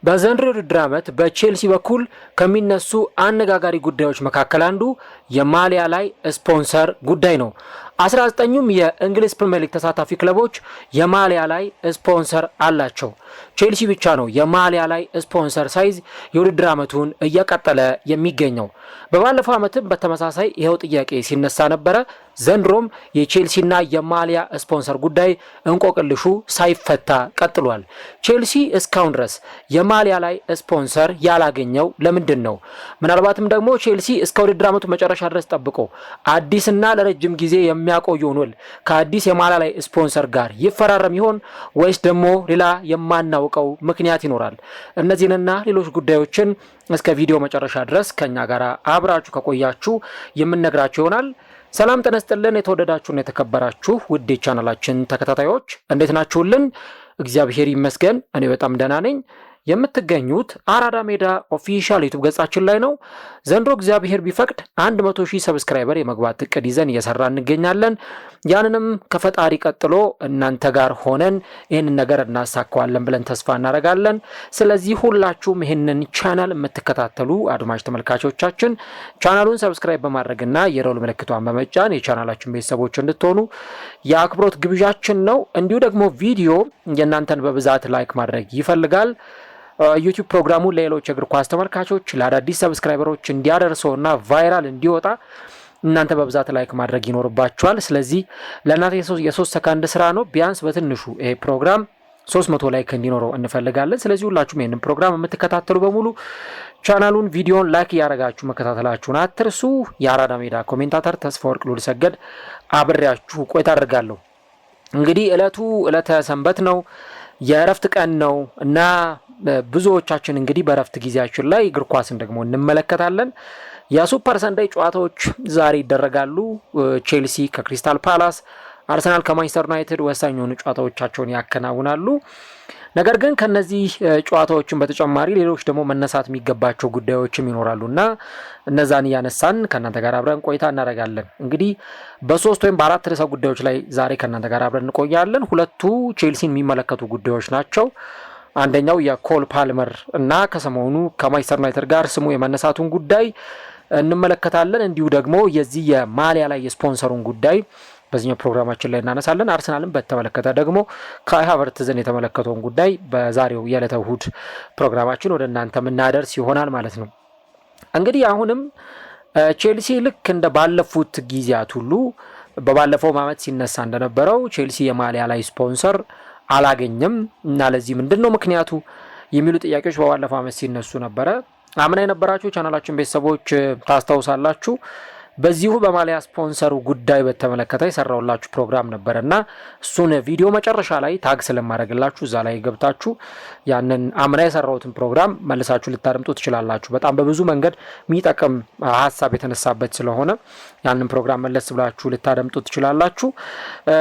በዘንድሮ የውድድር ዓመት በቼልሲ በኩል ከሚነሱ አነጋጋሪ ጉዳዮች መካከል አንዱ የማሊያ ላይ ስፖንሰር ጉዳይ ነው። 19ኙም የእንግሊዝ ፕሪሚየር ሊግ ተሳታፊ ክለቦች የማሊያ ላይ ስፖንሰር አላቸው። ቼልሲ ብቻ ነው የማሊያ ላይ ስፖንሰር ሳይዝ የውድድር ዓመቱን እየቀጠለ የሚገኘው። በባለፈው ዓመትም በተመሳሳይ ይኸው ጥያቄ ሲነሳ ነበረ። ዘንድሮም የቼልሲና የማሊያ ስፖንሰር ጉዳይ እንቆቅልሹ ሳይፈታ ቀጥሏል። ቼልሲ እስካሁን ድረስ የማሊያ ላይ ስፖንሰር ያላገኘው ለምንድን ነው? ምናልባትም ደግሞ ቼልሲ እስከ ውድድር ዓመቱ መጨረሻ ድረስ ጠብቆ አዲስና ለረጅም ጊዜ የሚያቆየውን ውል ከአዲስ የማሊያ ላይ ስፖንሰር ጋር ይፈራረም ይሆን ወይስ ደግሞ ሌላ የማናውቀው ምክንያት ይኖራል? እነዚህንና ሌሎች ጉዳዮችን እስከ ቪዲዮ መጨረሻ ድረስ ከኛ ጋር አብራችሁ ከቆያችሁ የምንነግራችሁ ይሆናል። ሰላም ጤና ይስጥልን። የተወደዳችሁና የተከበራችሁ ውድ ቻናላችን ተከታታዮች እንዴት ናችሁልን? እግዚአብሔር ይመስገን እኔ በጣም ደህና ነኝ። የምትገኙት አራዳ ሜዳ ኦፊሻል ዩቲዩብ ገጻችን ላይ ነው። ዘንድሮ እግዚአብሔር ቢፈቅድ 100,000 ሰብስክራይበር የመግባት እቅድ ይዘን እየሰራ እንገኛለን። ያንንም ከፈጣሪ ቀጥሎ እናንተ ጋር ሆነን ይህንን ነገር እናሳካዋለን ብለን ተስፋ እናደርጋለን። ስለዚህ ሁላችሁም ይህንን ቻናል የምትከታተሉ አድማጭ ተመልካቾቻችን ቻናሉን ሰብስክራይብ በማድረግና የደወል ምልክቷን በመጫን የቻናላችን ቤተሰቦች እንድትሆኑ የአክብሮት ግብዣችን ነው። እንዲሁ ደግሞ ቪዲዮ የእናንተን በብዛት ላይክ ማድረግ ይፈልጋል። ዩቲዩብ ፕሮግራሙን ለሌሎች እግር ኳስ ተመልካቾች ለአዳዲስ ሰብስክራይበሮች እንዲያደርሰውና ቫይራል እንዲወጣ እናንተ በብዛት ላይክ ማድረግ ይኖርባችኋል። ስለዚህ ለእናንተ የ3 ሰከንድ ስራ ነው። ቢያንስ በትንሹ ይሄ ፕሮግራም 300 ላይክ እንዲኖረው እንፈልጋለን። ስለዚህ ሁላችሁም ይህንን ፕሮግራም የምትከታተሉ በሙሉ ቻናሉን ቪዲዮን ላይክ እያደረጋችሁ መከታተላችሁን አትርሱ። የአራዳ ሜዳ ኮሜንታተር ተስፋ ወርቅ ሉል ሰገድ አብሬያችሁ ቆይታ አደርጋለሁ። እንግዲህ ዕለተ ሰንበት ነው፣ የእረፍት ቀን ነው እና ብዙዎቻችን እንግዲህ በእረፍት ጊዜያችን ላይ እግር ኳስን ደግሞ እንመለከታለን። የሱፐር ሰንዳይ ጨዋታዎች ዛሬ ይደረጋሉ። ቼልሲ ከክሪስታል ፓላስ፣ አርሰናል ከማንቸስተር ዩናይትድ ወሳኝ የሆኑ ጨዋታዎቻቸውን ያከናውናሉ። ነገር ግን ከነዚህ ጨዋታዎችን በተጨማሪ ሌሎች ደግሞ መነሳት የሚገባቸው ጉዳዮችም ይኖራሉና እነዛን እያነሳን ከእናንተ ጋር አብረን ቆይታ እናደርጋለን። እንግዲህ በ3 ወይም በ4 ርዕሰ ጉዳዮች ላይ ዛሬ ከእናንተ ጋር አብረን እንቆያለን። ሁለቱ ቼልሲን የሚመለከቱ ጉዳዮች ናቸው። አንደኛው የኮል ፓልመር እና ከሰሞኑ ከማንቸስተር ዩናይትድ ጋር ስሙ የመነሳቱን ጉዳይ እንመለከታለን። እንዲሁ ደግሞ የዚህ የማሊያ ላይ የስፖንሰሩን ጉዳይ በዚህኛው ፕሮግራማችን ላይ እናነሳለን። አርሰናልን በተመለከተ ደግሞ ካይ ሃቨርትዝን የተመለከተውን ጉዳይ በዛሬው የዕለተ እሁድ ፕሮግራማችን ወደ እናንተ የምናደርስ ይሆናል ማለት ነው። እንግዲህ አሁንም ቼልሲ ልክ እንደ ባለፉት ጊዜያት ሁሉ በባለፈው ዓመት ሲነሳ እንደነበረው ቼልሲ የማሊያ ላይ ስፖንሰር አላገኘም እና ለዚህ ምንድነው ምክንያቱ የሚሉ ጥያቄዎች በባለፈው ዓመት ሲነሱ ነበረ። አምና የነበራችሁ ቻናላችን ቤተሰቦች ታስታውሳላችሁ። በዚሁ በማሊያ ስፖንሰሩ ጉዳይ በተመለከተ የሰራውላችሁ ፕሮግራም ነበርና እሱን ቪዲዮ መጨረሻ ላይ ታግ ስለማድረግላችሁ እዛ ላይ ገብታችሁ ያንን አምና የሰራውትን ፕሮግራም መልሳችሁ ልታደምጡ ትችላላችሁ። በጣም በብዙ መንገድ የሚጠቅም ሀሳብ የተነሳበት ስለሆነ ያንን ፕሮግራም መለስ ብላችሁ ልታደምጡ ትችላላችሁ።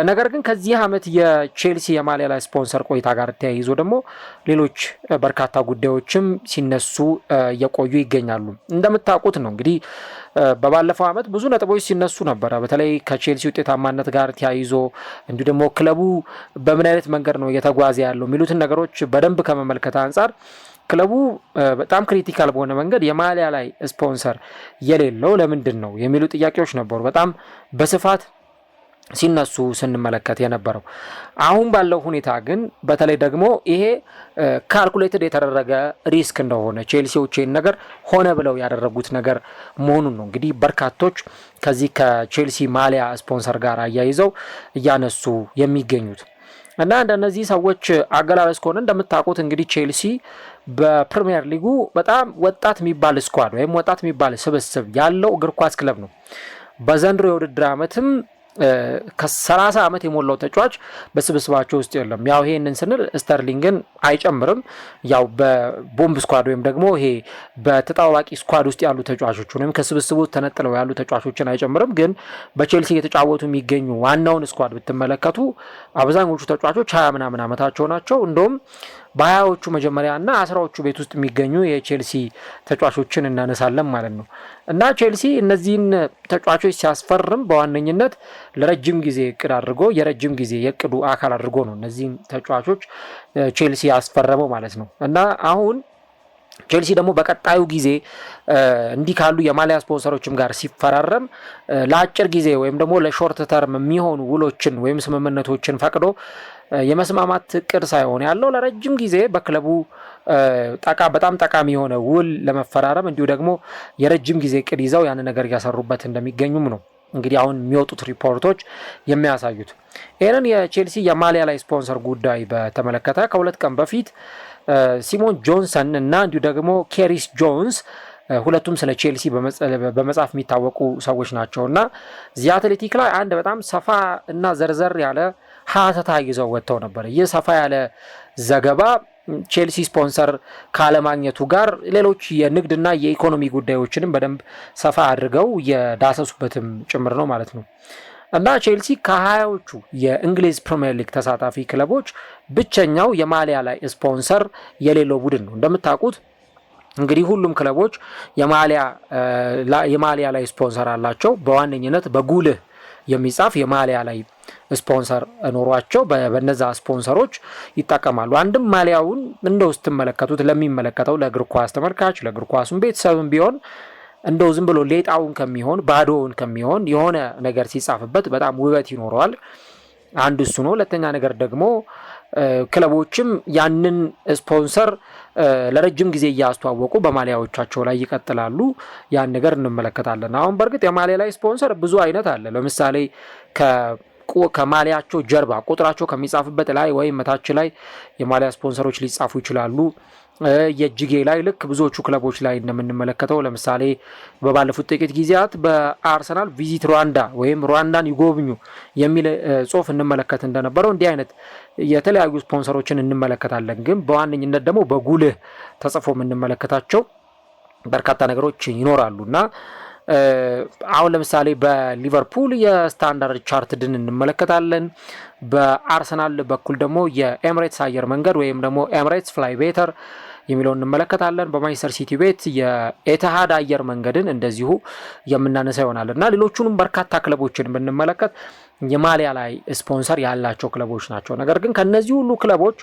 ነገር ግን ከዚህ ዓመት የቼልሲ የማሊያ ላይ ስፖንሰር ቆይታ ጋር ተያይዞ ደግሞ ሌሎች በርካታ ጉዳዮችም ሲነሱ እየቆዩ ይገኛሉ። እንደምታውቁት ነው እንግዲህ በባለፈው ዓመት ብዙ ነጥቦች ሲነሱ ነበረ። በተለይ ከቼልሲ ውጤታማነት ጋር ተያይዞ እንዲሁ ደግሞ ክለቡ በምን አይነት መንገድ ነው እየተጓዘ ያለው የሚሉትን ነገሮች በደንብ ከመመልከት አንጻር ክለቡ በጣም ክሪቲካል በሆነ መንገድ የማሊያ ላይ ስፖንሰር የሌለው ለምንድን ነው የሚሉ ጥያቄዎች ነበሩ በጣም በስፋት ሲነሱ ስንመለከት የነበረው። አሁን ባለው ሁኔታ ግን በተለይ ደግሞ ይሄ ካልኩሌትድ የተደረገ ሪስክ እንደሆነ ቼልሲዎች ይህን ነገር ሆነ ብለው ያደረጉት ነገር መሆኑን ነው እንግዲህ በርካቶች ከዚህ ከቼልሲ ማሊያ ስፖንሰር ጋር አያይዘው እያነሱ የሚገኙት እና እንደነዚህ ሰዎች አገላለጽ ከሆነ እንደምታውቁት እንግዲህ ቼልሲ በፕሪሚየር ሊጉ በጣም ወጣት የሚባል ስኳድ ወይም ወጣት የሚባል ስብስብ ያለው እግር ኳስ ክለብ ነው። በዘንድሮ የውድድር ዓመትም ከ30 ዓመት የሞላው ተጫዋች በስብስባቸው ውስጥ የለም። ያው ይሄንን ስንል ስተርሊንግን አይጨምርም። ያው በቦምብ ስኳድ ወይም ደግሞ ይሄ በተጣዋቂ ስኳድ ውስጥ ያሉ ተጫዋቾች ወይም ከስብስቡ ተነጥለው ያሉ ተጫዋቾችን አይጨምርም። ግን በቼልሲ የተጫወቱ የሚገኙ ዋናውን ስኳድ ብትመለከቱ አብዛኞቹ ተጫዋቾች 20 ምናምን ዓመታቸው ናቸው። እንደውም በ20ዎቹ መጀመሪያና 10ዎቹ ቤት ውስጥ የሚገኙ የቼልሲ ተጫዋቾችን እናነሳለን ማለት ነው። እና ቼልሲ እነዚህን ተጫዋቾች ሲያስፈርም በዋነኝነት ለረጅም ጊዜ እቅድ አድርጎ የረጅም ጊዜ የእቅዱ አካል አድርጎ ነው እነዚህን ተጫዋቾች ቼልሲ ያስፈረመው ማለት ነው። እና አሁን ቼልሲ ደግሞ በቀጣዩ ጊዜ እንዲህ ካሉ የማሊያ ስፖንሰሮችም ጋር ሲፈራረም ለአጭር ጊዜ ወይም ደግሞ ለሾርት ተርም የሚሆኑ ውሎችን ወይም ስምምነቶችን ፈቅዶ የመስማማት እቅድ ሳይሆን ያለው ለረጅም ጊዜ በክለቡ በጣም ጠቃሚ የሆነ ውል ለመፈራረም እንዲሁ ደግሞ የረጅም ጊዜ እቅድ ይዘው ያን ነገር እያሰሩበት እንደሚገኙም ነው እንግዲህ አሁን የሚወጡት ሪፖርቶች የሚያሳዩት። ይህንን የቼልሲ የማሊያ ላይ ስፖንሰር ጉዳይ በተመለከተ ከሁለት ቀን በፊት ሲሞን ጆንሰን እና እንዲሁ ደግሞ ኬሪስ ጆንስ ሁለቱም ስለ ቼልሲ በመጻፍ የሚታወቁ ሰዎች ናቸውና ዚ አትሌቲክ ላይ አንድ በጣም ሰፋ እና ዘርዘር ያለ ሀተታ ይዘው ወጥተው ነበር። ይህ ሰፋ ያለ ዘገባ ቼልሲ ስፖንሰር ካለማግኘቱ ጋር ሌሎች የንግድና የኢኮኖሚ ጉዳዮችንም በደንብ ሰፋ አድርገው የዳሰሱበትም ጭምር ነው ማለት ነው። እና ቼልሲ ከ20ዎቹ የእንግሊዝ ፕሪሚየር ሊግ ተሳታፊ ክለቦች ብቸኛው የማሊያ ላይ ስፖንሰር የሌለው ቡድን ነው። እንደምታውቁት እንግዲህ ሁሉም ክለቦች የማሊያ ላይ ስፖንሰር አላቸው። በዋነኝነት በጉልህ የሚጻፍ የማሊያ ላይ ስፖንሰር ኖሯቸው በነዛ ስፖንሰሮች ይጠቀማሉ። አንድም ማሊያውን እንደው ስትመለከቱት ለሚመለከተው ለእግር ኳስ ተመልካች ለእግር ኳሱም ቤተሰብም ቢሆን እንደው ዝም ብሎ ሌጣውን ከሚሆን ባዶውን ከሚሆን የሆነ ነገር ሲጻፍበት በጣም ውበት ይኖረዋል። አንድ እሱ ነው። ሁለተኛ ነገር ደግሞ ክለቦችም ያንን ስፖንሰር ለረጅም ጊዜ እያስተዋወቁ በማሊያዎቻቸው ላይ ይቀጥላሉ። ያን ነገር እንመለከታለን። አሁን በእርግጥ የማሊያ ላይ ስፖንሰር ብዙ አይነት አለ። ለምሳሌ ከማሊያቸው ጀርባ ቁጥራቸው ከሚጻፍበት ላይ ወይም መታች ላይ የማሊያ ስፖንሰሮች ሊጻፉ ይችላሉ። የእጅጌ ላይ ልክ ብዙዎቹ ክለቦች ላይ እንደምንመለከተው ለምሳሌ በባለፉት ጥቂት ጊዜያት በአርሰናል ቪዚት ሩዋንዳ ወይም ሩዋንዳን ይጎብኙ የሚል ጽሑፍ እንመለከት እንደነበረው እንዲህ አይነት የተለያዩ ስፖንሰሮችን እንመለከታለን። ግን በዋነኝነት ደግሞ በጉልህ ተጽፎ የምንመለከታቸው በርካታ ነገሮች ይኖራሉና አሁን ለምሳሌ በሊቨርፑል የስታንዳርድ ቻርትድን እንመለከታለን። በአርሰናል በኩል ደግሞ የኤምሬትስ አየር መንገድ ወይም ደግሞ ኤምሬትስ ፍላይ ቤተር የሚለውን እንመለከታለን። በማንቸስተር ሲቲ ቤት የኤትሃድ አየር መንገድን እንደዚሁ የምናነሳ ይሆናል እና ሌሎቹንም በርካታ ክለቦችን ብንመለከት የማሊያ ላይ ስፖንሰር ያላቸው ክለቦች ናቸው። ነገር ግን ከነዚህ ሁሉ ክለቦች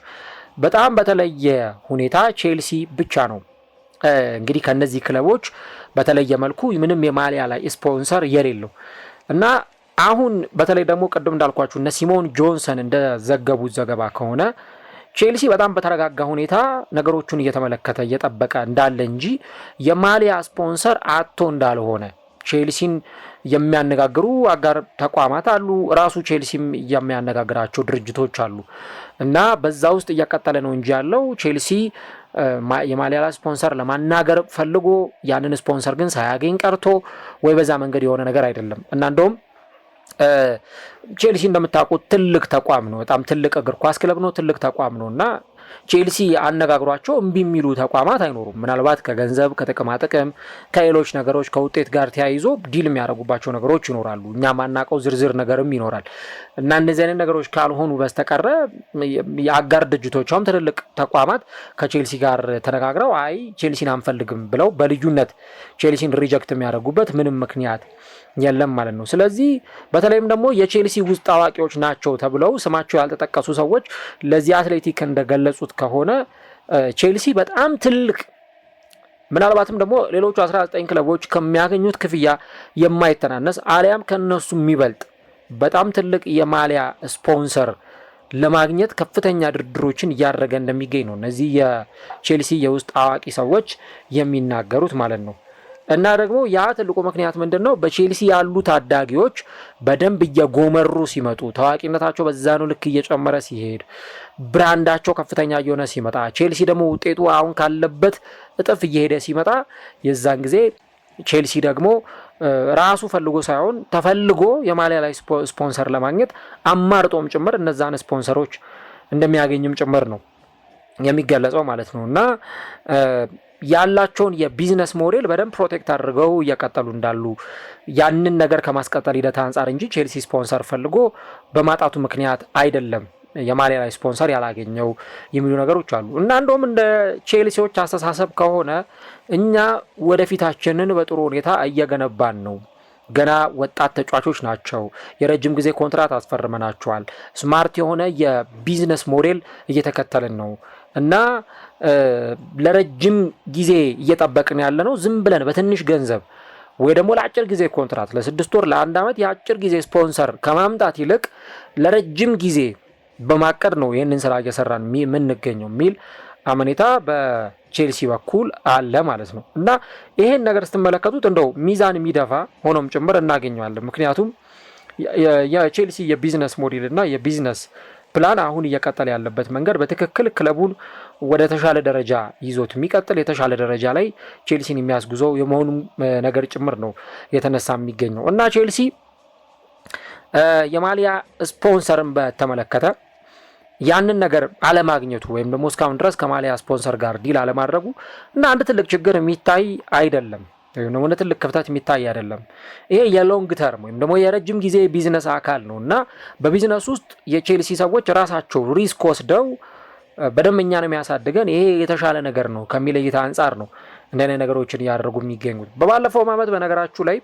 በጣም በተለየ ሁኔታ ቼልሲ ብቻ ነው እንግዲህ ከነዚህ ክለቦች በተለየ መልኩ ምንም የማሊያ ላይ ስፖንሰር የሌለው እና አሁን በተለይ ደግሞ ቅድም እንዳልኳችሁ እነ ሲሞን ጆንሰን እንደዘገቡት ዘገባ ከሆነ ቼልሲ በጣም በተረጋጋ ሁኔታ ነገሮቹን እየተመለከተ እየጠበቀ እንዳለ እንጂ የማሊያ ስፖንሰር አጥቶ እንዳልሆነ ቼልሲን የሚያነጋግሩ አጋር ተቋማት አሉ። ራሱ ቼልሲም የሚያነጋግራቸው ድርጅቶች አሉ እና በዛ ውስጥ እየቀጠለ ነው እንጂ ያለው ቼልሲ የማሊያ ላይ ስፖንሰር ለማናገር ፈልጎ ያንን ስፖንሰር ግን ሳያገኝ ቀርቶ ወይ በዛ መንገድ የሆነ ነገር አይደለም እና እንደውም ቼልሲ እንደምታውቁት ትልቅ ተቋም ነው። በጣም ትልቅ እግር ኳስ ክለብ ነው። ትልቅ ተቋም ነው እና ቼልሲ አነጋግሯቸው እምቢ የሚሉ ተቋማት አይኖሩም። ምናልባት ከገንዘብ ከጥቅማ ጥቅም ከሌሎች ነገሮች ከውጤት ጋር ተያይዞ ዲል የሚያደርጉባቸው ነገሮች ይኖራሉ። እኛ ማናቀው ዝርዝር ነገርም ይኖራል እና እነዚህ አይነት ነገሮች ካልሆኑ በስተቀረ የአጋር ድርጅቶችም ትልልቅ ተቋማት ከቼልሲ ጋር ተነጋግረው አይ ቼልሲን አንፈልግም ብለው በልዩነት ቼልሲን ሪጀክት የሚያደርጉበት ምንም ምክንያት የለም ማለት ነው። ስለዚህ በተለይም ደግሞ የቼልሲ ውስጥ አዋቂዎች ናቸው ተብለው ስማቸው ያልተጠቀሱ ሰዎች ለዚህ አትሌቲክ እንደገለጹት ከሆነ ቼልሲ በጣም ትልቅ ምናልባትም ደግሞ ሌሎቹ 19 ክለቦች ከሚያገኙት ክፍያ የማይተናነስ አሊያም ከነሱ የሚበልጥ በጣም ትልቅ የማሊያ ስፖንሰር ለማግኘት ከፍተኛ ድርድሮችን እያደረገ እንደሚገኝ ነው እነዚህ የቼልሲ የውስጥ አዋቂ ሰዎች የሚናገሩት ማለት ነው። እና ደግሞ ያ ትልቁ ምክንያት ምንድነው? በቼልሲ ያሉ ታዳጊዎች በደንብ እየጎመሩ ሲመጡ ታዋቂነታቸው በዛኑ ልክ እየጨመረ ሲሄድ ብራንዳቸው ከፍተኛ እየሆነ ሲመጣ ቼልሲ ደግሞ ውጤቱ አሁን ካለበት እጥፍ እየሄደ ሲመጣ የዛን ጊዜ ቼልሲ ደግሞ ራሱ ፈልጎ ሳይሆን ተፈልጎ የማሊያ ላይ ስፖንሰር ለማግኘት አማርጦም ጭምር እነዛን ስፖንሰሮች እንደሚያገኝም ጭምር ነው የሚገለጸው ማለት ነው እና ያላቸውን የቢዝነስ ሞዴል በደንብ ፕሮቴክት አድርገው እየቀጠሉ እንዳሉ ያንን ነገር ከማስቀጠል ሂደት አንጻር እንጂ ቼልሲ ስፖንሰር ፈልጎ በማጣቱ ምክንያት አይደለም የማሊያ ላይ ስፖንሰር ያላገኘው የሚሉ ነገሮች አሉ እና እንደውም እንደ ቼልሲዎች አስተሳሰብ ከሆነ እኛ ወደፊታችንን በጥሩ ሁኔታ እየገነባን ነው። ገና ወጣት ተጫዋቾች ናቸው። የረጅም ጊዜ ኮንትራት አስፈርመናቸዋል። ስማርት የሆነ የቢዝነስ ሞዴል እየተከተልን ነው። እና ለረጅም ጊዜ እየጠበቅን ያለ ነው። ዝም ብለን በትንሽ ገንዘብ ወይ ደግሞ ለአጭር ጊዜ ኮንትራት ለ6 ወር ለ1 ዓመት የአጭር ጊዜ ስፖንሰር ከማምጣት ይልቅ ለረጅም ጊዜ በማቀድ ነው ይህንን ስራ እየሰራን የምንገኘው የሚል አመኔታ በቼልሲ በኩል አለ ማለት ነው። እና ይሄን ነገር ስትመለከቱት እንደው ሚዛን የሚደፋ ሆኖም ጭምር እናገኘዋለን። ምክንያቱም የቼልሲ የቢዝነስ ሞዴል እና የቢዝነስ ፕላን አሁን እየቀጠለ ያለበት መንገድ በትክክል ክለቡን ወደ ተሻለ ደረጃ ይዞት የሚቀጥል የተሻለ ደረጃ ላይ ቼልሲን የሚያስጉዘው የመሆኑ ነገር ጭምር ነው የተነሳ የሚገኘው። እና ቼልሲ የማሊያ ስፖንሰርን በተመለከተ ያንን ነገር አለማግኘቱ ወይም ደግሞ እስካሁን ድረስ ከማሊያ ስፖንሰር ጋር ዲል አለማድረጉ እና አንድ ትልቅ ችግር የሚታይ አይደለም ወይም ደግሞ ትልቅ ክፍተት የሚታይ አይደለም። ይሄ የሎንግ ተርም ወይም ደግሞ የረጅም ጊዜ ቢዝነስ አካል ነው እና በቢዝነስ ውስጥ የቼልሲ ሰዎች ራሳቸው ሪስክ ወስደው በደንበኛ ነው የሚያሳድገን ይሄ የተሻለ ነገር ነው ከሚል እይታ አንጻር ነው እንደኔ ነገሮችን እያደረጉ የሚገኙት። በባለፈው ዓመት በነገራችሁ ላይ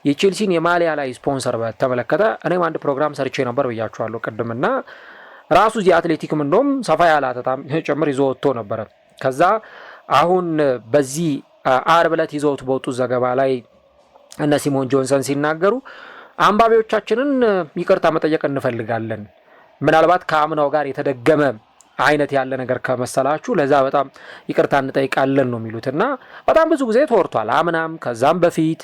የቼልሲን የማሊያ ላይ ስፖንሰር በተመለከተ እኔም አንድ ፕሮግራም ሰርቼ ነበር ብያችኋለሁ ቅድምና ራሱ እዚህ አትሌቲክም እንደውም ሰፋ ያለ አተታም ጭምር ይዞ ወጥቶ ነበረ። ከዛ አሁን በዚህ አርብ ዕለት ይዘውት በወጡ ዘገባ ላይ እነ ሲሞን ጆንሰን ሲናገሩ አንባቢዎቻችንን ይቅርታ መጠየቅ እንፈልጋለን፣ ምናልባት ከአምናው ጋር የተደገመ አይነት ያለ ነገር ከመሰላችሁ ለዛ በጣም ይቅርታ እንጠይቃለን ነው የሚሉትና በጣም ብዙ ጊዜ ተወርቷል። አምናም ከዛም በፊት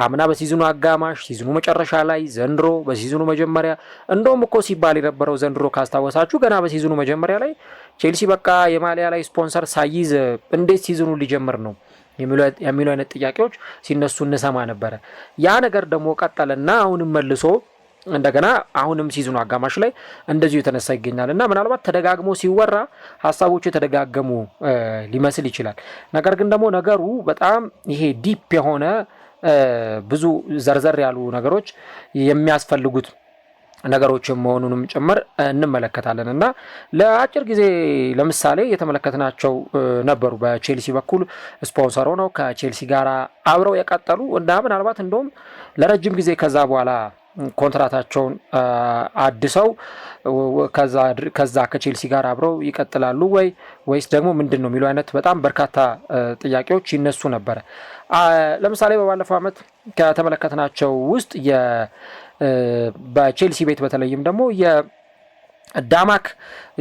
አምና በሲዝኑ አጋማሽ፣ ሲዝኑ መጨረሻ ላይ፣ ዘንድሮ በሲዝኑ መጀመሪያ እንደውም እኮ ሲባል የነበረው ዘንድሮ ካስታወሳችሁ ገና በሲዝኑ መጀመሪያ ላይ ቼልሲ በቃ የማሊያ ላይ ስፖንሰር ሳይዝ እንዴት ሲዝኑ ሊጀምር ነው የሚሉ አይነት ጥያቄዎች ሲነሱ እንሰማ ነበረ። ያ ነገር ደግሞ ቀጠለና አሁንም መልሶ እንደገና አሁንም ሲዝኑ አጋማሽ ላይ እንደዚሁ የተነሳ ይገኛል እና ምናልባት ተደጋግሞ ሲወራ ሀሳቦቹ የተደጋገሙ ሊመስል ይችላል። ነገር ግን ደግሞ ነገሩ በጣም ይሄ ዲፕ የሆነ ብዙ ዘርዘር ያሉ ነገሮች የሚያስፈልጉት ነገሮች መሆኑንም ጭምር እንመለከታለን እና ለአጭር ጊዜ ለምሳሌ የተመለከትናቸው ነበሩ በቼልሲ በኩል ስፖንሰር ሆነው ከቼልሲ ጋር አብረው የቀጠሉ እና ምናልባት እንደውም ለረጅም ጊዜ ከዛ በኋላ ኮንትራታቸውን አድሰው ከዛ ከቼልሲ ጋር አብረው ይቀጥላሉ ወይስ ደግሞ ምንድን ነው የሚሉ አይነት በጣም በርካታ ጥያቄዎች ይነሱ ነበረ። ለምሳሌ በባለፈው ዓመት ከተመለከትናቸው ውስጥ በቼልሲ ቤት በተለይም ደግሞ የዳማክ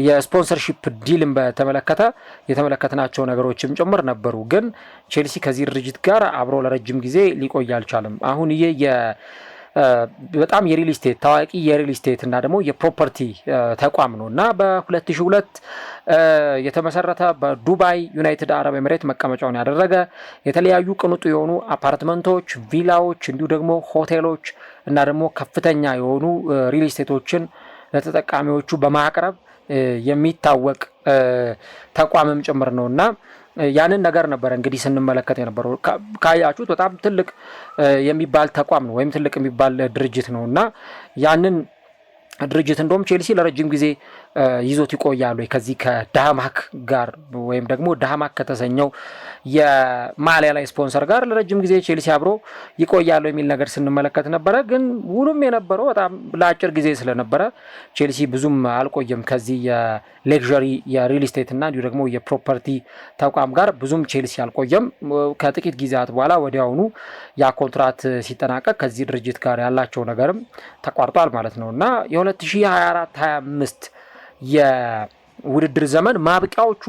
የስፖንሰርሺፕ ዲልን በተመለከተ የተመለከትናቸው ነገሮችም ጭምር ነበሩ። ግን ቼልሲ ከዚህ ድርጅት ጋር አብሮ ለረጅም ጊዜ ሊቆይ አልቻለም። አሁን ይሄ በጣም የሪል ስቴት ታዋቂ የሪል ስቴት እና ደግሞ የፕሮፐርቲ ተቋም ነው እና በ2002 የተመሰረተ በዱባይ ዩናይትድ አረብ ኤምሬት መቀመጫውን ያደረገ የተለያዩ ቅንጡ የሆኑ አፓርትመንቶች፣ ቪላዎች እንዲሁ ደግሞ ሆቴሎች እና ደግሞ ከፍተኛ የሆኑ ሪል ስቴቶችን ለተጠቃሚዎቹ በማቅረብ የሚታወቅ ተቋምም ጭምር ነው እና ያንን ነገር ነበር እንግዲህ ስንመለከት የነበረው። ካያችሁት በጣም ትልቅ የሚባል ተቋም ነው ወይም ትልቅ የሚባል ድርጅት ነው እና ያንን ድርጅት እንደውም ቼልሲ ለረጅም ጊዜ ይዞት ይቆያሉ ከዚህ ከዳማክ ጋር ወይም ደግሞ ዳማክ ከተሰኘው የማሊያ ላይ ስፖንሰር ጋር ለረጅም ጊዜ ቼልሲ አብሮ ይቆያሉ የሚል ነገር ስንመለከት ነበረ። ግን ውሉም የነበረው በጣም ለአጭር ጊዜ ስለነበረ ቼልሲ ብዙም አልቆየም ከዚህ የሌክዠሪ የሪል ስቴት እና እንዲሁ ደግሞ የፕሮፐርቲ ተቋም ጋር ብዙም ቼልሲ አልቆየም። ከጥቂት ጊዜያት በኋላ ወዲያውኑ ያ ኮንትራት ሲጠናቀቅ ከዚህ ድርጅት ጋር ያላቸው ነገርም ተቋርጧል ማለት ነው እና የ2024-25 የውድድር ዘመን ማብቂያዎቹ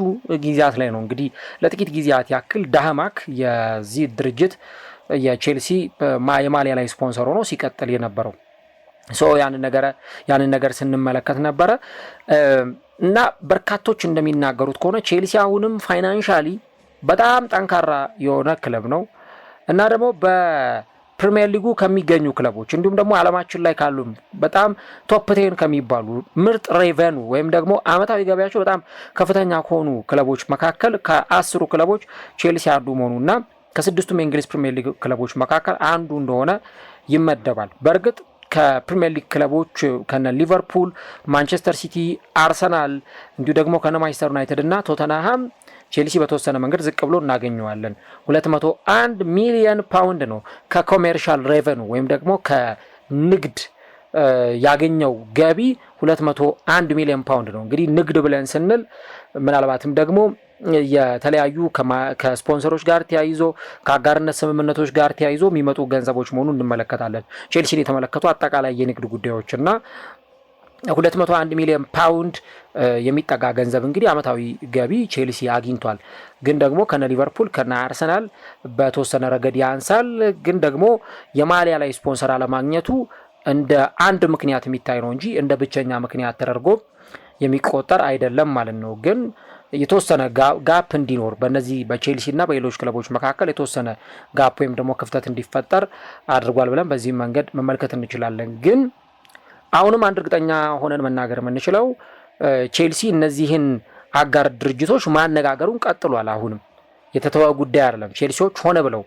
ጊዜያት ላይ ነው እንግዲህ ለጥቂት ጊዜያት ያክል ዳማክ የዚህ ድርጅት የቼልሲ የማሊያ ላይ ስፖንሰር ሆኖ ሲቀጥል የነበረው ያንን ነገር ስንመለከት ነበረ እና በርካቶች እንደሚናገሩት ከሆነ ቼልሲ አሁንም ፋይናንሻሊ በጣም ጠንካራ የሆነ ክለብ ነው እና ደግሞ ፕሪሚየር ሊጉ ከሚገኙ ክለቦች እንዲሁም ደግሞ ዓለማችን ላይ ካሉ በጣም ቶፕ 10 ከሚባሉ ምርጥ ሬቨኑ ወይም ደግሞ አመታዊ ገበያቸው በጣም ከፍተኛ ከሆኑ ክለቦች መካከል ከ10 ክለቦች ቼልሲ አንዱ መሆኑና ከ6ቱም የእንግሊዝ ፕሪሚየር ሊግ ክለቦች መካከል አንዱ እንደሆነ ይመደባል። በእርግጥ ከፕሪሚየር ሊግ ክለቦች ከነ ሊቨርፑል፣ ማንቸስተር ሲቲ፣ አርሰናል እንዲሁ ደግሞ ከነ ማንቸስተር ዩናይትድ እና ቶተንሃም ቼልሲ በተወሰነ መንገድ ዝቅ ብሎ እናገኘዋለን። 201 ሚሊዮን ፓውንድ ነው ከኮሜርሻል ሬቨኑ ወይም ደግሞ ከንግድ ያገኘው ገቢ 201 ሚሊዮን ፓውንድ ነው። እንግዲህ ንግድ ብለን ስንል ምናልባትም ደግሞ የተለያዩ ከስፖንሰሮች ጋር ተያይዞ ከአጋርነት ስምምነቶች ጋር ተያይዞ የሚመጡ ገንዘቦች መሆኑን እንመለከታለን። ቼልሲን የተመለከቱ አጠቃላይ የንግድ ጉዳዮችና 201 ሚሊዮን ፓውንድ የሚጠጋ ገንዘብ እንግዲህ አመታዊ ገቢ ቼልሲ አግኝቷል። ግን ደግሞ ከነ ሊቨርፑል ከነ አርሰናል በተወሰነ ረገድ ያንሳል። ግን ደግሞ የማሊያ ላይ ስፖንሰር አለማግኘቱ እንደ አንድ ምክንያት የሚታይ ነው እንጂ እንደ ብቸኛ ምክንያት ተደርጎ የሚቆጠር አይደለም ማለት ነው። ግን የተወሰነ ጋፕ እንዲኖር በእነዚህ በቼልሲና በሌሎች ክለቦች መካከል የተወሰነ ጋፕ ወይም ደግሞ ክፍተት እንዲፈጠር አድርጓል ብለን በዚህ መንገድ መመልከት እንችላለን። ግን አሁንም አንድ እርግጠኛ ሆነን መናገር የምንችለው ቼልሲ እነዚህን አጋር ድርጅቶች ማነጋገሩን ቀጥሏል። አሁንም የተተወ ጉዳይ አይደለም። ቼልሲዎች ሆነ ብለው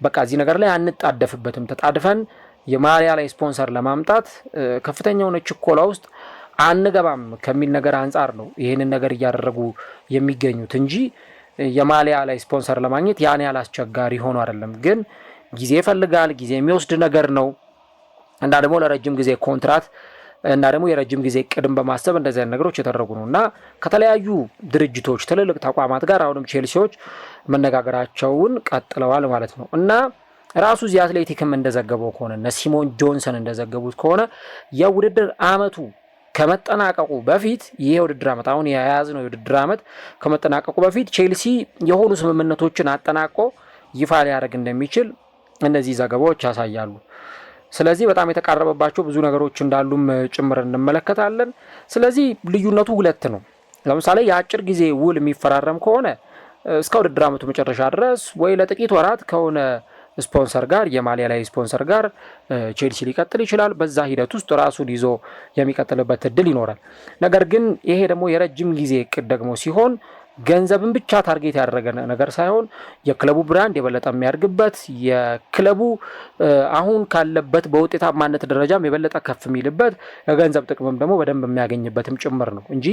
በቃ እዚህ ነገር ላይ አንጣደፍበትም፣ ተጣድፈን የማሊያ ላይ ስፖንሰር ለማምጣት ከፍተኛ የሆነ ችኮላ ውስጥ አንገባም ከሚል ነገር አንጻር ነው ይህንን ነገር እያደረጉ የሚገኙት እንጂ የማሊያ ላይ ስፖንሰር ለማግኘት ያን ያህል አስቸጋሪ ሆኖ አይደለም። ግን ጊዜ ይፈልጋል፣ ጊዜ የሚወስድ ነገር ነው እና ደግሞ ለረጅም ጊዜ ኮንትራት እና ደግሞ የረጅም ጊዜ ቅድም በማሰብ እንደዚህ አይነት ነገሮች የተደረጉ ነው እና ከተለያዩ ድርጅቶች ትልልቅ ተቋማት ጋር አሁንም ቼልሲዎች መነጋገራቸውን ቀጥለዋል ማለት ነው እና ራሱ እዚህ አትሌቲክም እንደዘገበው ከሆነ እነ ሲሞን ጆንሰን እንደዘገቡት ከሆነ የውድድር አመቱ ከመጠናቀቁ በፊት ይሄ የውድድር አመት አሁን የያዝነው የውድድር አመት ከመጠናቀቁ በፊት ቼልሲ የሆኑ ስምምነቶችን አጠናቆ ይፋ ሊያደርግ እንደሚችል እነዚህ ዘገባዎች ያሳያሉ። ስለዚህ በጣም የተቃረበባቸው ብዙ ነገሮች እንዳሉም ጭምር እንመለከታለን። ስለዚህ ልዩነቱ ሁለት ነው። ለምሳሌ የአጭር ጊዜ ውል የሚፈራረም ከሆነ እስከ ውድድር አመቱ መጨረሻ ድረስ ወይ ለጥቂት ወራት ከሆነ ስፖንሰር ጋር የማሊያ ላይ ስፖንሰር ጋር ቼልሲ ሊቀጥል ይችላል። በዛ ሂደት ውስጥ ራሱን ይዞ የሚቀጥልበት እድል ይኖራል። ነገር ግን ይሄ ደግሞ የረጅም ጊዜ እቅድ ደግሞ ሲሆን ገንዘብን ብቻ ታርጌት ያደረገ ነገር ሳይሆን የክለቡ ብራንድ የበለጠ የሚያድግበት የክለቡ አሁን ካለበት በውጤታማነት ደረጃም የበለጠ ከፍ የሚልበት የገንዘብ ጥቅምም ደግሞ በደንብ የሚያገኝበትም ጭምር ነው እንጂ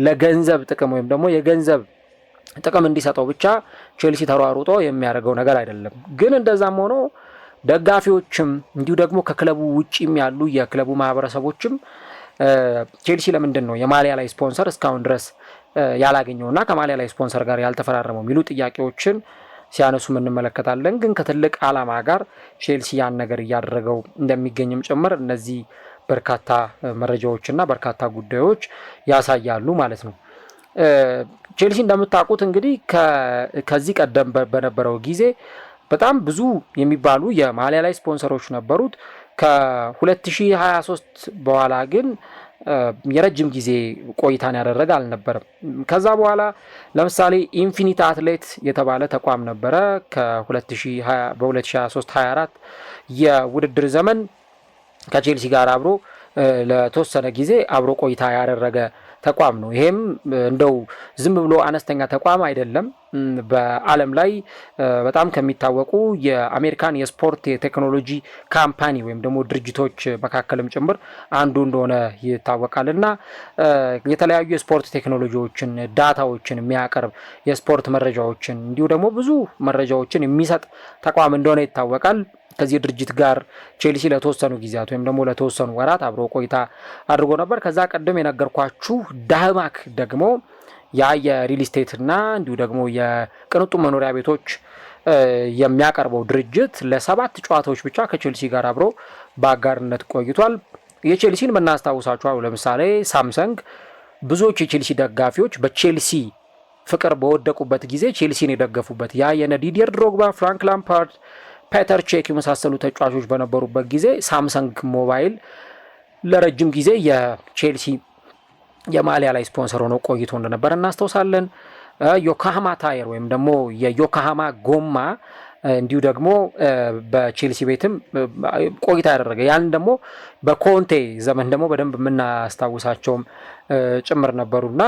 ለገንዘብ ጥቅም ወይም ደግሞ የገንዘብ ጥቅም እንዲሰጠው ብቻ ቼልሲ ተሯሩጦ የሚያደርገው ነገር አይደለም። ግን እንደዛም ሆኖ ደጋፊዎችም እንዲሁ ደግሞ ከክለቡ ውጪም ያሉ የክለቡ ማህበረሰቦችም ቼልሲ ለምንድን ነው የማሊያ ላይ ስፖንሰር እስካሁን ድረስ ያላገኘውና ከማሊያ ላይ ስፖንሰር ጋር ያልተፈራረመው የሚሉ ጥያቄዎችን ሲያነሱ እንመለከታለን። ግን ከትልቅ ዓላማ ጋር ቼልሲ ያን ነገር እያደረገው እንደሚገኝም ጭምር እነዚህ በርካታ መረጃዎችና በርካታ ጉዳዮች ያሳያሉ ማለት ነው። ቼልሲ እንደምታውቁት እንግዲህ ከዚህ ቀደም በነበረው ጊዜ በጣም ብዙ የሚባሉ የማሊያ ላይ ስፖንሰሮች ነበሩት። ከ2023 በኋላ ግን የረጅም ጊዜ ቆይታን ያደረገ አልነበረም። ከዛ በኋላ ለምሳሌ ኢንፊኒቲ አትሌት የተባለ ተቋም ነበረ። በ2023-24 የውድድር ዘመን ከቼልሲ ጋር አብሮ ለተወሰነ ጊዜ አብሮ ቆይታ ያደረገ ተቋም ነው። ይሄም እንደው ዝም ብሎ አነስተኛ ተቋም አይደለም። በዓለም ላይ በጣም ከሚታወቁ የአሜሪካን የስፖርት የቴክኖሎጂ ካምፓኒ ወይም ደግሞ ድርጅቶች መካከልም ጭምር አንዱ እንደሆነ ይታወቃል እና የተለያዩ የስፖርት ቴክኖሎጂዎችን፣ ዳታዎችን የሚያቀርብ የስፖርት መረጃዎችን እንዲሁ ደግሞ ብዙ መረጃዎችን የሚሰጥ ተቋም እንደሆነ ይታወቃል። ከዚህ ድርጅት ጋር ቼልሲ ለተወሰኑ ጊዜያት ወይም ደግሞ ለተወሰኑ ወራት አብሮ ቆይታ አድርጎ ነበር። ከዛ ቀደም የነገርኳችሁ ዳህማክ ደግሞ ያ የሪል ስቴትና እንዲሁ ደግሞ የቅንጡ መኖሪያ ቤቶች የሚያቀርበው ድርጅት ለ7 ጨዋታዎች ብቻ ከቼልሲ ጋር አብሮ በአጋርነት ቆይቷል። የቼልሲን የምናስታውሳችሁ ለምሳሌ ሳምሰንግ ብዙዎች የቼልሲ ደጋፊዎች በቼልሲ ፍቅር በወደቁበት ጊዜ ቼልሲን የደገፉበት ያ የነ ዲዲየር ድሮግባ፣ ፍራንክ ላምፓርድ፣ ፔተር ቼክ የመሳሰሉ ተጫዋቾች በነበሩበት ጊዜ ሳምሰንግ ሞባይል ለረጅም ጊዜ የቼልሲ የማሊያ ላይ ስፖንሰር ሆኖ ቆይቶ እንደነበር እናስታውሳለን። ዮኮሃማ ታየር ወይም ደግሞ የዮኮሃማ ጎማ እንዲሁ ደግሞ በቼልሲ ቤትም ቆይታ ያደረገ ያን ደግሞ በኮንቴ ዘመን ደግሞ በደንብ የምናስታውሳቸውም ጭምር ነበሩና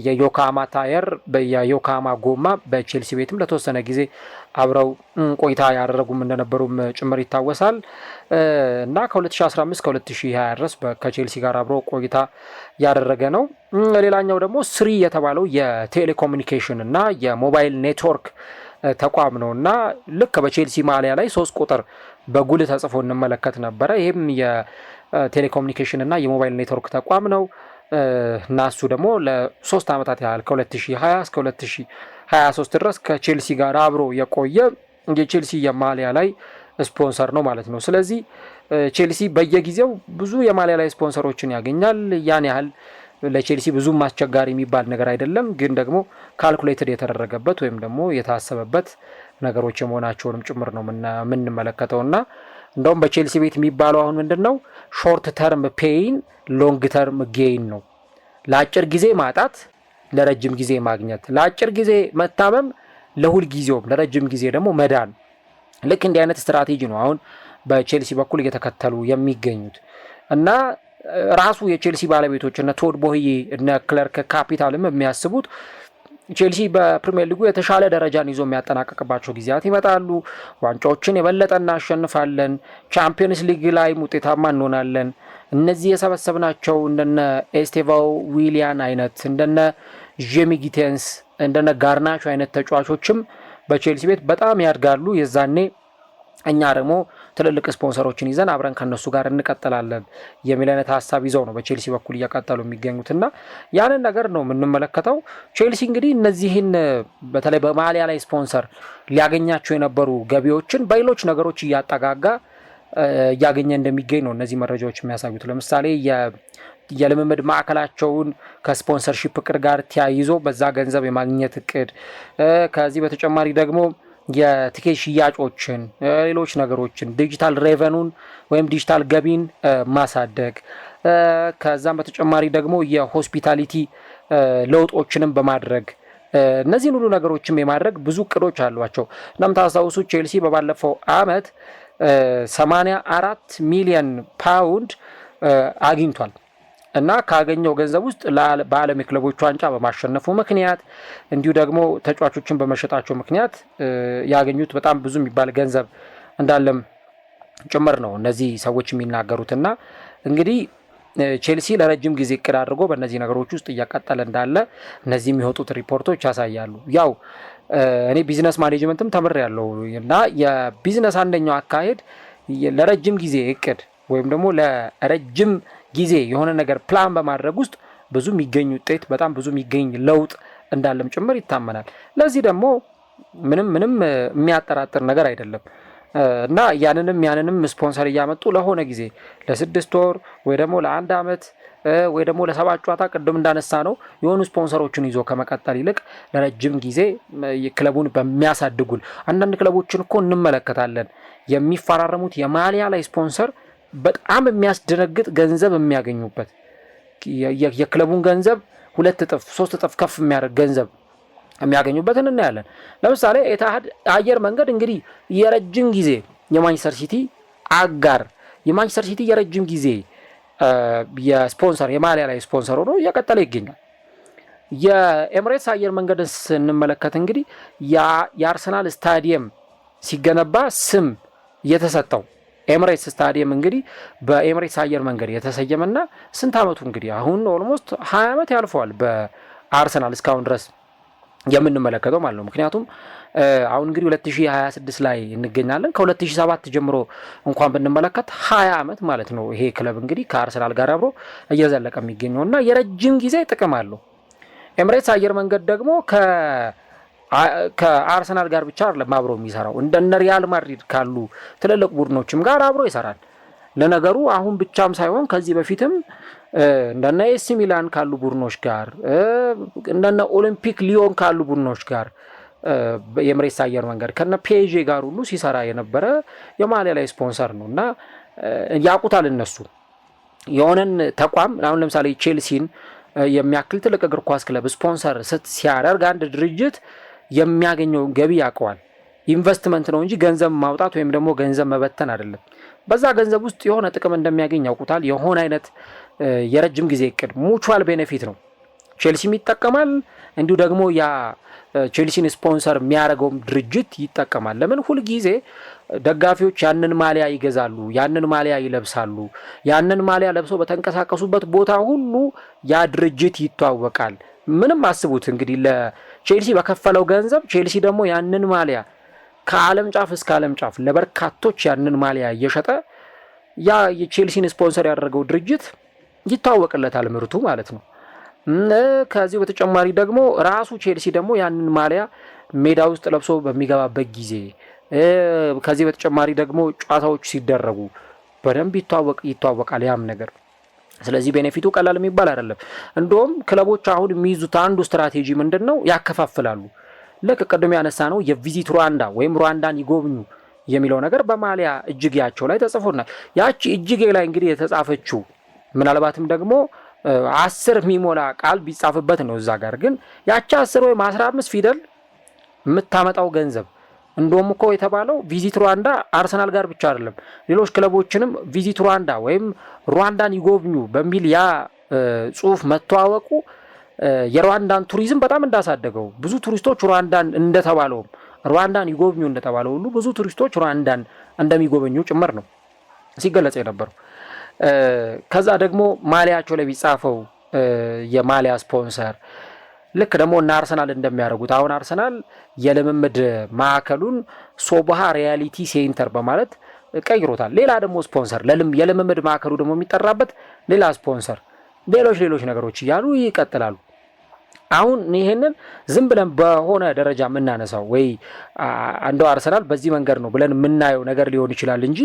የዮኮሃማ ታየር የዮኮሃማ ጎማ በቼልሲ ቤትም ለተወሰነ ጊዜ አብረው ቆይታ ያደረጉም እንደነበሩም ጭምር ይታወሳል እና ከ2015 ከ2020 ድረስ ከቼልሲ ጋር አብሮ ቆይታ ያደረገ ነው። ሌላኛው ደግሞ ስሪ የተባለው የቴሌኮሙኒኬሽን እና የሞባይል ኔትወርክ ተቋም ነውና ልክ በቼልሲ ማሊያ ላይ 3 ቁጥር በጉልህ ተጽፎ እንመለከት ነበረ። ይህም የቴሌኮሙኒኬሽን እና የሞባይል ኔትወርክ ተቋም ነው እና እሱ ደግሞ ለ3 ዓመታት ያህል ከ2020 እስከ 2023 ድረስ ከቼልሲ ጋር አብሮ የቆየ የቼልሲ የማሊያ ላይ ስፖንሰር ነው ማለት ነው። ስለዚህ ቼልሲ በየጊዜው ብዙ የማሊያ ላይ ስፖንሰሮችን ያገኛል። ያን ያህል ለቼልሲ ብዙም አስቸጋሪ የሚባል ነገር አይደለም፣ ግን ደግሞ ካልኩሌትድ የተደረገበት ወይም ደግሞ የታሰበበት ነገሮች የመሆናቸውንም ጭምር ነው የምንመለከተውና እንደውም በቼልሲ ቤት የሚባለው አሁን ምንድነው ሾርት ተርም ፔይን ሎንግ ተርም ጌይን ነው። ለአጭር ጊዜ ማጣት ለረጅም ጊዜ ማግኘት፣ ለአጭር ጊዜ መታመም ለሁል ጊዜውም ለረጅም ጊዜ ደግሞ መዳን። ልክ እንዲህ አይነት ስትራቴጂ ነው አሁን በቼልሲ በኩል እየተከተሉ የሚገኙት እና ራሱ የቼልሲ ባለቤቶች እነ ቶድ ቦህዬ እነ ክለርክ ካፒታልም የሚያስቡት ቼልሲ በፕሪሚየር ሊጉ የተሻለ ደረጃን ይዞ የሚያጠናቀቅባቸው ጊዜያት ይመጣሉ። ዋንጫዎችን የበለጠ እናሸንፋለን፣ ቻምፒየንስ ሊግ ላይ ውጤታማ እንሆናለን። እነዚህ የሰበሰብናቸው እንደነ ኤስቴቫው ዊሊያን አይነት እንደነ ጄሚ ጊቴንስ እንደነ ጋርናቾ አይነት ተጫዋቾችም በቼልሲ ቤት በጣም ያድጋሉ። የዛኔ እኛ ደግሞ ትልልቅ ስፖንሰሮችን ይዘን አብረን ከነሱ ጋር እንቀጥላለን የሚል አይነት ሀሳብ ይዘው ነው በቼልሲ በኩል እየቀጠሉ የሚገኙትና ያንን ነገር ነው የምንመለከተው። ቼልሲ እንግዲህ እነዚህን በተለይ በማሊያ ላይ ስፖንሰር ሊያገኛቸው የነበሩ ገቢዎችን በሌሎች ነገሮች እያጠጋጋ እያገኘ እንደሚገኝ ነው እነዚህ መረጃዎች የሚያሳዩት። ለምሳሌ የልምምድ ማዕከላቸውን ከስፖንሰርሺፕ እቅድ ጋር ተያይዞ በዛ ገንዘብ የማግኘት እቅድ፣ ከዚህ በተጨማሪ ደግሞ የቲኬት ሽያጮችን፣ ሌሎች ነገሮችን፣ ዲጂታል ሬቨኑን ወይም ዲጂታል ገቢን ማሳደግ፣ ከዛም በተጨማሪ ደግሞ የሆስፒታሊቲ ለውጦችንም በማድረግ እነዚህን ሁሉ ነገሮችም የማድረግ ብዙ እቅዶች አሏቸው። እንደምታስታውሱ ቼልሲ በባለፈው አመት 84 ሚሊዮን ፓውንድ አግኝቷል እና ካገኘው ገንዘብ ውስጥ በዓለም የክለቦች ዋንጫ በማሸነፉ ምክንያት እንዲሁ ደግሞ ተጫዋቾችን በመሸጣቸው ምክንያት ያገኙት በጣም ብዙ የሚባል ገንዘብ እንዳለም ጭምር ነው እነዚህ ሰዎች የሚናገሩትና እንግዲህ ቼልሲ ለረጅም ጊዜ እቅድ አድርጎ በእነዚህ ነገሮች ውስጥ እያቀጠለ እንዳለ እነዚህ የሚወጡት ሪፖርቶች ያሳያሉ። ያው እኔ ቢዝነስ ማኔጅመንትም ተምሬያለሁ እና የቢዝነስ አንደኛው አካሄድ ለረጅም ጊዜ እቅድ ወይም ደግሞ ለረጅም ጊዜ የሆነ ነገር ፕላን በማድረግ ውስጥ ብዙ የሚገኝ ውጤት በጣም ብዙ የሚገኝ ለውጥ እንዳለም ጭምር ይታመናል። ለዚህ ደግሞ ምንም የሚያጠራጥር ነገር አይደለም እና ያንንም ስፖንሰር እያመጡ ለሆነ ጊዜ ለ6 ወር ወይ ደግሞ ለ1 ዓመት ወይ ደግሞ ለ7 ጨዋታ ቅድም እንዳነሳ ነው የሆኑ ስፖንሰሮችን ይዞ ከመቀጠል ይልቅ ለረጅም ጊዜ ክለቡን በሚያሳድጉል አንዳንድ ክለቦችን እኮ እንመለከታለን የሚፈራረሙት የማሊያ ላይ ስፖንሰር በጣም የሚያስደነግጥ ገንዘብ የሚያገኙበት የክለቡን ገንዘብ 2 እጥፍ 3 እጥፍ ከፍ የሚያደርግ ገንዘብ የሚያገኙበትን እናያለን። ለምሳሌ ኤቲሃድ አየር መንገድ እንግዲህ የረጅም ጊዜ የማንቸስተር ሲቲ አጋር የማንቸስተር ሲቲ የረጅም ጊዜ የስፖንሰር የማሊያ ላይ ስፖንሰር ሆኖ እየቀጠለ ይገኛል። የኤምሬትስ አየር መንገድ ስንመለከት እንግዲህ የአርሰናል ስታዲየም ሲገነባ ስም የተሰጠው ኤምሬትስ ስታዲየም እንግዲህ በኤምሬትስ አየር መንገድ የተሰየመና ስንት አመቱ እንግዲህ አሁን ኦልሞስት 20 ዓመት ያልፈዋል በአርሰናል እስካሁን ድረስ የምንመለከተው ማለት ነው። ምክንያቱም አሁን እንግዲህ 2026 ላይ እንገኛለን። ከ2007 ጀምሮ እንኳን ብንመለከት 20 ዓመት ማለት ነው ይሄ ክለብ እንግዲህ ከአርሰናል ጋር አብሮ እየዘለቀ የሚገኘውና የረጅም ጊዜ ጥቅም አለው። ኤምሬትስ አየር መንገድ ደግሞ ከአርሰናል ጋር ብቻ አይደለም አብሮ የሚሰራው እንደነ ሪያል ማድሪድ ካሉ ትልልቅ ቡድኖችም ጋር አብሮ ይሰራል። ለነገሩ አሁን ብቻም ሳይሆን ከዚህ በፊትም እንደነ ኤሲ ሚላን ካሉ ቡድኖች ጋር እንደነ ኦሊምፒክ ሊዮን ካሉ ቡድኖች ጋር የኤምሬትስ አየር መንገድ ከነ ፒኤስጂ ጋር ሁሉ ሲሰራ የነበረ የማሊያ ላይ ስፖንሰር ነውና ያቁታል እነሱ የሆነን ተቋም አሁን ለምሳሌ ቼልሲን የሚያክል ትልቅ እግር ኳስ ክለብ ስፖንሰር ሲያደርግ አንድ ድርጅት የሚያገኘው ገቢ ያውቀዋል። ኢንቨስትመንት ነው እንጂ ገንዘብ ማውጣት ወይም ደግሞ ገንዘብ መበተን አይደለም። በዛ ገንዘብ ውስጥ የሆነ ጥቅም እንደሚያገኝ ያውቁታል። የሆነ አይነት የረጅም ጊዜ እቅድ ሙቹዋል ቤኔፊት ነው ቼልሲም ይጠቀማል። እንዲሁ ደግሞ ያ ቼልሲን ስፖንሰር የሚያደርገውም ድርጅት ይጠቀማል። ለምን ሁል ጊዜ ደጋፊዎች ያንን ማሊያ ይገዛሉ፣ ያንን ማሊያ ይለብሳሉ። ያንን ማሊያ ለብሰው በተንቀሳቀሱበት ቦታ ሁሉ ያ ድርጅት ይተዋወቃል። ምንም አስቡት እንግዲህ ለቼልሲ በከፈለው ገንዘብ ቼልሲ ደግሞ ያንን ማሊያ ከዓለም ጫፍ እስከ ዓለም ጫፍ ለበርካቶች ያንን ማሊያ እየሸጠ ያ የቼልሲን ስፖንሰር ያደረገው ድርጅት ይታወቅለታል ምርቱ ማለት ነው። ከዚህ በተጨማሪ ደግሞ ራሱ ቼልሲ ደግሞ ያንን ማሊያ ሜዳ ውስጥ ለብሶ በሚገባበት ጊዜ ከዚህ በተጨማሪ ደግሞ ጨዋታዎች ሲደረጉ በደንብ ይታወቃል ያም ነገር። ስለዚህ ቤኔፊቱ ቀላል የሚባል አይደለም። እንደውም ክለቦች አሁን የሚይዙት አንዱ ስትራቴጂ ምንድነው? ያከፋፍላሉ። ልክ ቅድም ያነሳ ነው የቪዚት ሩዋንዳ ወይም ሩዋንዳን ይጎብኙ የሚለው ነገር በማሊያ እጅጌያቸው ላይ ተጽፎናል። ያቺ እጅጌ ላይ እንግዲህ የተጻፈችው ምናልባትም ደግሞ 10 የሚሞላ ቃል ቢጻፍበት ነው እዛ ጋር ግን ያቺ 10 ወይም 15 ፊደል የምታመጣው ገንዘብ እንደውም እኮ የተባለው ቪዚት ሩዋንዳ አርሰናል ጋር ብቻ አይደለም ሌሎች ክለቦችንም ቪዚት ሩዋንዳ ወይም ሩዋንዳን ይጎብኙ በሚል ያ ጽሁፍ መተዋወቁ የሩዋንዳን ቱሪዝም በጣም እንዳሳደገው ብዙ ቱሪስቶች ሩዋንዳን እንደተባለውም ሩዋንዳን ይጎብኙ እንደተባለው ሁሉ ብዙ ቱሪስቶች ሩዋንዳን እንደሚጎበኙ ጭምር ነው ሲገለጽ የነበረው። ከዛ ደግሞ ማሊያቸው ላይ ቢጻፈው የማሊያ ስፖንሰር ልክ ደግሞ እና አርሰናል እንደሚያደርጉት አሁን አርሰናል የልምምድ ማዕከሉን ሶባሃ ሪያሊቲ ሴንተር በማለት ቀይሮታል። ሌላ ደግሞ ስፖንሰር የልምምድ ማዕከሉ ደግሞ የሚጠራበት ሌላ ስፖንሰር፣ ሌሎች ነገሮች እያሉ ይቀጥላሉ። አሁን ይሄንን ዝም ብለን በሆነ ደረጃ የምናነሳው ወይ እንደው አርሰናል በዚህ መንገድ ነው ብለን የምናየው ነገር ሊሆን ይችላል እንጂ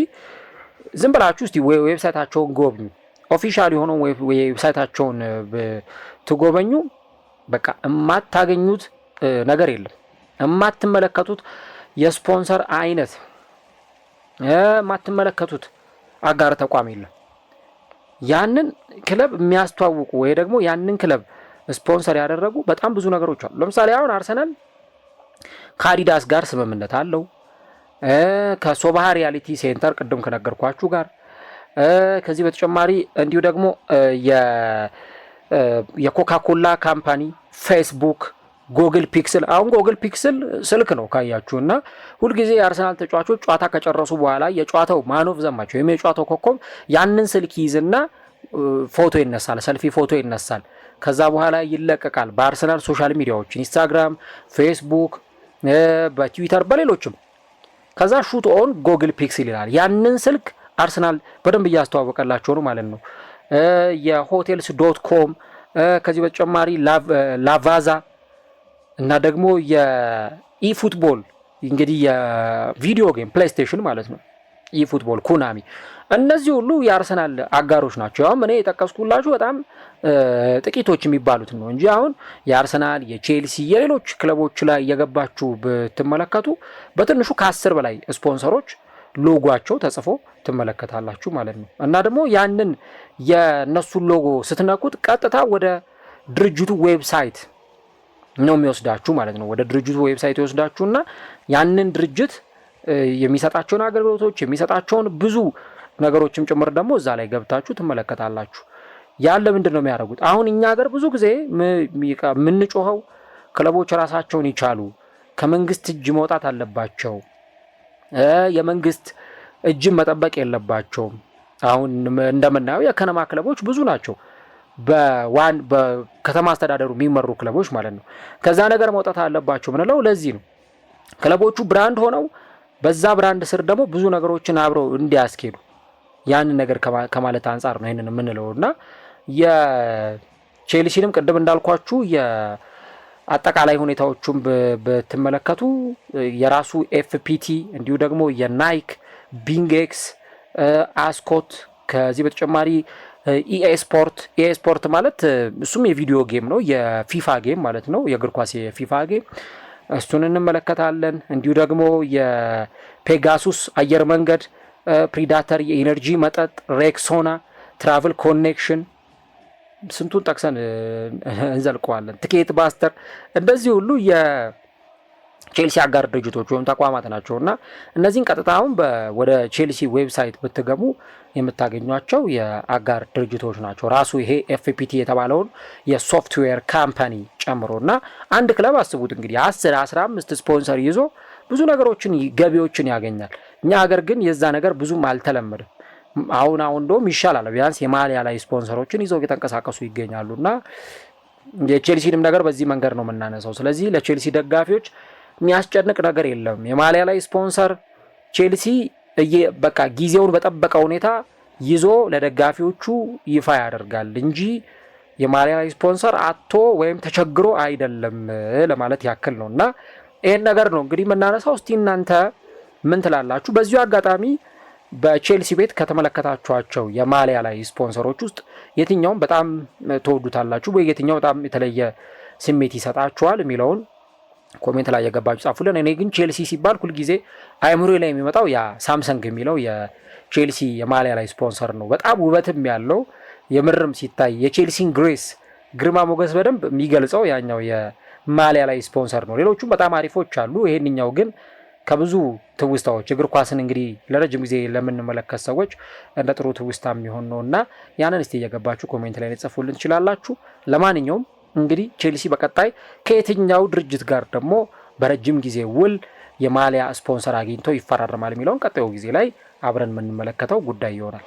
ዝም ብላችሁ እስቲ ዌብሳይታቸውን ጎብኙ። ኦፊሻል የሆነው ዌብሳይታቸውን ትጎበኙ በቃ የማታገኙት ነገር የለም። የማትመለከቱት የስፖንሰር አይነት የማትመለከቱት አጋር ተቋም የለም። ያንን ክለብ የሚያስተዋውቁ ወይ ደግሞ ያንን ክለብ ስፖንሰር ያደረጉ በጣም ብዙ ነገሮች አሉ። ለምሳሌ አሁን አርሰናል ከአዲዳስ ጋር ስምምነት አለው፣ ከሶባሃ ሪያሊቲ ሴንተር ቅድም ከነገርኳችሁ ጋር። ከዚህ በተጨማሪ እንዲሁ ደግሞ የኮካኮላ ካምፓኒ፣ ፌስቡክ፣ ጎግል ፒክስል። አሁን ጎግል ፒክስል ስልክ ነው ካያችሁ እና ሁልጊዜ የአርሰናል ተጫዋቾች ጨዋታ ከጨረሱ በኋላ የጨዋታው ማኖፍ ዘማቸው ወይም የጨዋታው ኮከብ ያንን ስልክ ይዝና ፎቶ ይነሳል፣ ሰልፊ ፎቶ ይነሳል። ከዛ በኋላ ይለቀቃል በአርሰናል ሶሻል ሚዲያዎች ኢንስታግራም፣ ፌስቡክ፣ በትዊተር በሌሎችም። ከዛ ሹት ኦን ጎግል ፒክስል ይላል። ያንን ስልክ አርሰናል በደንብ እያስተዋወቀላቸው ነው ማለት ነው። የሆቴልስ ዶት ኮም፣ ከዚህ በተጨማሪ ላቫዛ እና ደግሞ የኢፉትቦል እንግዲህ የቪዲዮ ጌም ፕሌይስቴሽን ማለት ነው ኢፉትቦል፣ ኩናሚ፣ እነዚህ ሁሉ የአርሰናል አጋሮች ናቸው። አሁን እኔ የጠቀስኩላችሁ በጣም ጥቂቶች የሚባሉት ነው እንጂ አሁን የአርሰናል፣ የቼልሲ፣ የሌሎች ክለቦች ላይ እየገባችሁ ብትመለከቱ በትንሹ ከ10 በላይ ስፖንሰሮች ሎጓቸው ተጽፎ ትመለከታላችሁ ማለት ነው። እና ደግሞ ያንን የነሱን ሎጎ ስትነኩት ቀጥታ ወደ ድርጅቱ ዌብሳይት ነው የሚወስዳችሁ ማለት ነው። ወደ ድርጅቱ ዌብሳይት ይወስዳችሁና ያንን ድርጅት የሚሰጣቸውን አገልግሎቶች የሚሰጣቸውን ብዙ ነገሮችም ጭምር ደግሞ እዛ ላይ ገብታችሁ ትመለከታላችሁ። ያለ ምንድን ነው የሚያደርጉት? አሁን እኛ ሀገር ብዙ ጊዜ የምንጮኸው ክለቦች ራሳቸውን ይቻሉ፣ ከመንግስት እጅ መውጣት አለባቸው፣ የመንግስት እጅን መጠበቅ የለባቸውም። አሁን እንደምናየው የከነማ ክለቦች ብዙ ናቸው፣ በከተማ አስተዳደሩ የሚመሩ ክለቦች ማለት ነው። ከዛ ነገር መውጣት አለባቸው ምንለው ለዚህ ነው። ክለቦቹ ብራንድ ሆነው በዛ ብራንድ ስር ደግሞ ብዙ ነገሮችን አብረው እንዲያስኬዱ ያንን ነገር ከማለት አንጻር ነው ይሄንን የምንለው። እና የቼልሲንም ቅድም እንዳልኳችሁ የአጠቃላይ ሁኔታዎቹን ብትመለከቱ የራሱ ኤፍፒቲ እንዲሁ ደግሞ የናይክ ቢንግኤክስ፣ አስኮት፣ ከዚህ በተጨማሪ ኢኤ ስፖርት ማለት እሱም የቪዲዮ ጌም ነው፣ የፊፋ ጌም ማለት ነው፣ የእግር ኳስ የፊፋ ጌም፣ እሱን እንመለከታለን። እንዲሁ ደግሞ የፔጋሱስ አየር መንገድ፣ ፕሪዳተር የኢነርጂ መጠጥ፣ ሬክሶና፣ ትራቭል ኮኔክሽን፣ ስንቱን ጠቅሰን እንዘልቀዋለን፣ ትኬት ባስተር፣ እንደዚህ ሁሉ የቼልሲ አጋር ድርጅቶች ወይም ተቋማት ናቸው። እና እነዚህን ቀጥታ አሁን ወደ ቼልሲ ዌብሳይት ብትገቡ የምታገኟቸው የአጋር ድርጅቶች ናቸው። ራሱ ይሄ ኤፍፒቲ የተባለውን የሶፍትዌር ካምፓኒ ጨምሮ እና አንድ ክለብ አስቡት እንግዲህ 10-15 ስፖንሰር ይዞ ብዙ ነገሮችን ገቢዎችን ያገኛል። እኛ ሀገር ግን የዛ ነገር ብዙም አልተለመደም። አሁን እንደውም ይሻላል፣ ቢያንስ የማሊያ ላይ ስፖንሰሮችን ይዘው እየተንቀሳቀሱ ይገኛሉ። እና የቼልሲንም ነገር በዚህ መንገድ ነው የምናነሳው። ስለዚህ ለቼልሲ ደጋፊዎች የሚያስጨንቅ ነገር የለም። የማሊያ ላይ ስፖንሰር ቼልሲ በቃ ጊዜውን በጠበቀ ሁኔታ ይዞ ለደጋፊዎቹ ይፋ ያደርጋል እንጂ የማሊያ ላይ ስፖንሰር አቶ ወይም ተቸግሮ አይደለም ለማለት ያክል ነው። እና ይሄን ነገር ነው እንግዲህ የምናነሳው። እስቲ እናንተ ምን ትላላችሁ? በዚሁ አጋጣሚ በቼልሲ ቤት ከተመለከታችኋቸው የማሊያ ላይ ስፖንሰሮች ውስጥ የትኛውን በጣም ተወዱታላችሁ ወይ የትኛው በጣም የተለየ ስሜት ይሰጣችኋል የሚለውን ኮሜንት ላይ የገባችሁ ጻፉልን። እኔ ግን ቼልሲ ሲባል ሁልጊዜ አይምሮ ላይ የሚመጣው ያ ሳምሰንግ የሚለው የቼልሲ የማሊያ ላይ ስፖንሰር ነው። በጣም ውበትም ያለው የምርም ሲታይ የቼልሲን ግርማ ሞገስ በደንብ የሚገልጸው ያኛው የማሊያ ላይ ስፖንሰር ነው። ሌሎቹም በጣም አሪፎች አሉ። ይሄንኛው ግን ከብዙ ትውስታዎች እግር ኳስን እንግዲህ ለረጅም ጊዜ ለምንመለከት ሰዎች እንደ ጥሩ ትውስታ የሚሆን ነው እና ያንን እስቲ እየገባችሁ ኮሜንት ላይ ልጽፉልን ትችላላችሁ። ለማንኛውም እንግዲህ ቼልሲ በቀጣይ ከየትኛው ድርጅት ጋር ደግሞ በረጅም ጊዜ ውል የማሊያ ስፖንሰር አግኝቶ ይፈራረማል የሚለውን ቀጣዩ ጊዜ ላይ አብረን የምንመለከተው ጉዳይ ይሆናል።